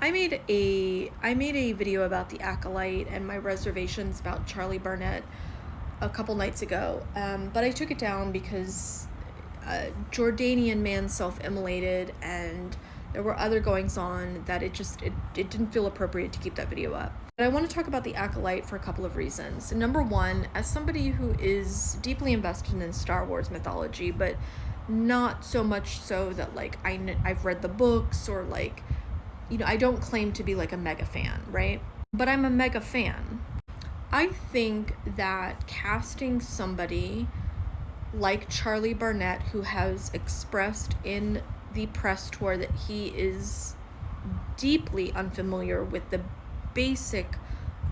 I made a video about the Acolyte and my reservations about Charlie Barnett a couple nights ago, but I took it down because Jordanian man self-immolated, and there were other goings on that it didn't feel appropriate to keep that video up. But I want to talk about the Acolyte for a couple of reasons. Number one, as somebody who is deeply invested in Star Wars mythology, but not so much so that like I've read the books or like, I don't claim to be like a mega fan, right? But I'm a mega fan. I think that casting somebody like Charlie Barnett, who has expressed in the press tour that he is deeply unfamiliar with the basic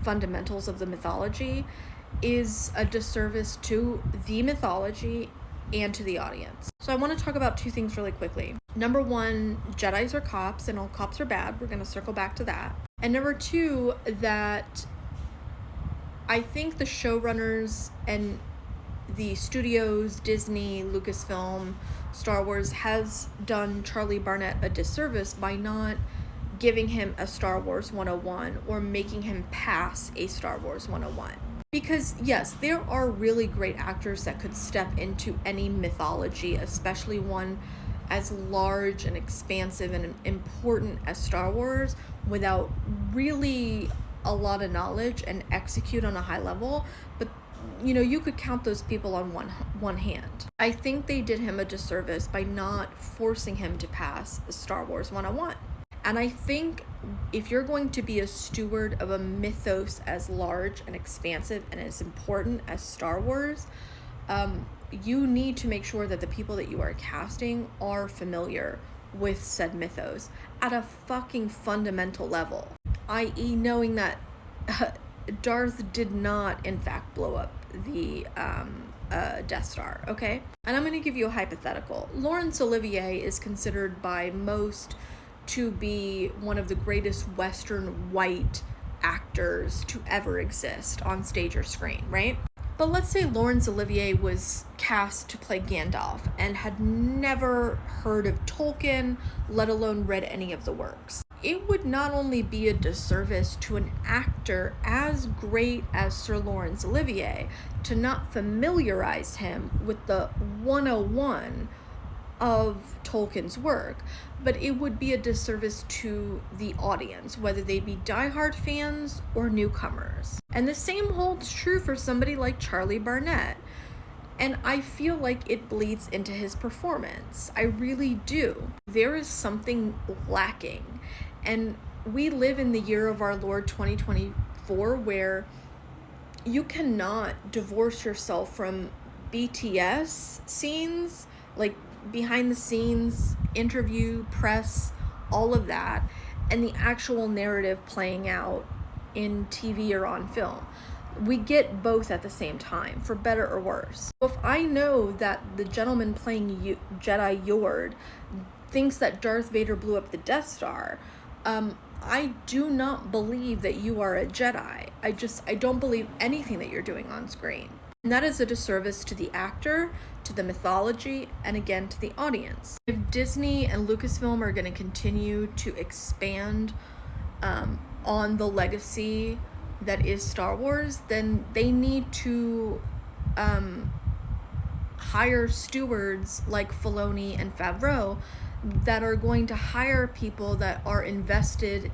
fundamentals of the mythology, is a disservice to the mythology and to the audience. So I want to talk about two things really quickly. Number one, Jedis are cops and all cops are bad. We're going to circle back to that. And number two, that I think the showrunners and the studios, Disney, Lucasfilm, Star Wars, has done Charlie Barnett a disservice by not giving him a Star Wars 101 or making him pass a Star Wars 101. Because yes, there are really great actors that could step into any mythology, especially one as large and expansive and important as Star Wars, without really a lot of knowledge and execute on a high level. But you could count those people on one hand. I think they did him a disservice by not forcing him to pass Star Wars 101. And I think if you're going to be a steward of a mythos as large and expansive and as important as Star Wars, you need to make sure that the people that you are casting are familiar with said mythos at a fucking fundamental level, i.e. knowing that Darth did not in fact blow up the Death Star, okay? And I'm going to give you a hypothetical. Laurence Olivier is considered by most to be one of the greatest Western white actors to ever exist on stage or screen, right? But let's say Laurence Olivier was cast to play Gandalf and had never heard of Tolkien, let alone read any of the works. It would not only be a disservice to an actor as great as Sir Laurence Olivier to not familiarize him with the 101 of Tolkien's work, but it would be a disservice to the audience, whether they be diehard fans or newcomers. And the same holds true for somebody like Charlie Barnett. And I feel like it bleeds into his performance. I really do. There is something lacking. And we live in the year of our Lord 2024 where you cannot divorce yourself from BTS scenes, like behind the scenes, interview, press, all of that, and the actual narrative playing out in TV or on film. We get both at the same time, for better or worse. If I know that the gentleman playing Jedi Yord thinks that Darth Vader blew up the Death Star, I do not believe that you are a Jedi. I don't believe anything that you're doing on screen. And that is a disservice to the actor, to the mythology, and again, to the audience. If Disney and Lucasfilm are going to continue to expand on the legacy that is Star Wars, then they need to hire stewards like Filoni and Favreau that are going to hire people that are invested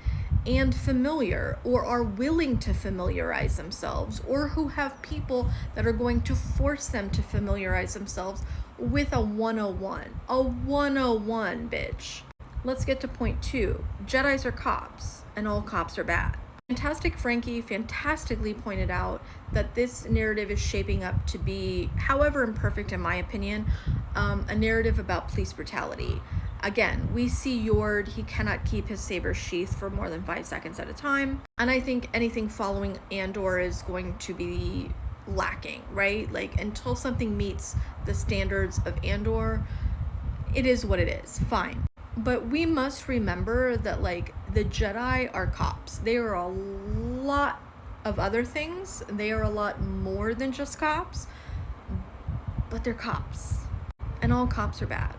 and familiar, or are willing to familiarize themselves, or who have people that are going to force them to familiarize themselves with a 101. A 101, bitch. Let's get to point two. Jedis are cops, and all cops are bad. Fantastic Frankie fantastically pointed out that this narrative is shaping up to be, however imperfect in my opinion, a narrative about police brutality. Again, we see Yord, he cannot keep his saber sheath for more than 5 seconds at a time. And I think anything following Andor is going to be lacking, right? Like, until something meets the standards of Andor, it is what it is, fine. But we must remember that, like, the Jedi are cops. They are a lot of other things. They are a lot more than just cops, but they're cops. And all cops are bad.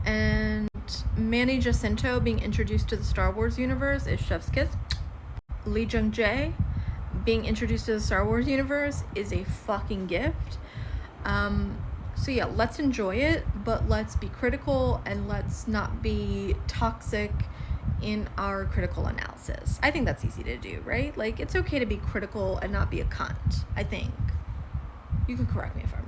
And Manny Jacinto being introduced to the Star Wars universe is chef's kiss. Lee Jung-jae being introduced to the Star Wars universe is a fucking gift. So yeah, let's enjoy it, but let's be critical and let's not be toxic in our critical analysis. I think that's easy to do, right? Like, it's okay to be critical and not be a cunt, I think. You can correct me if I'm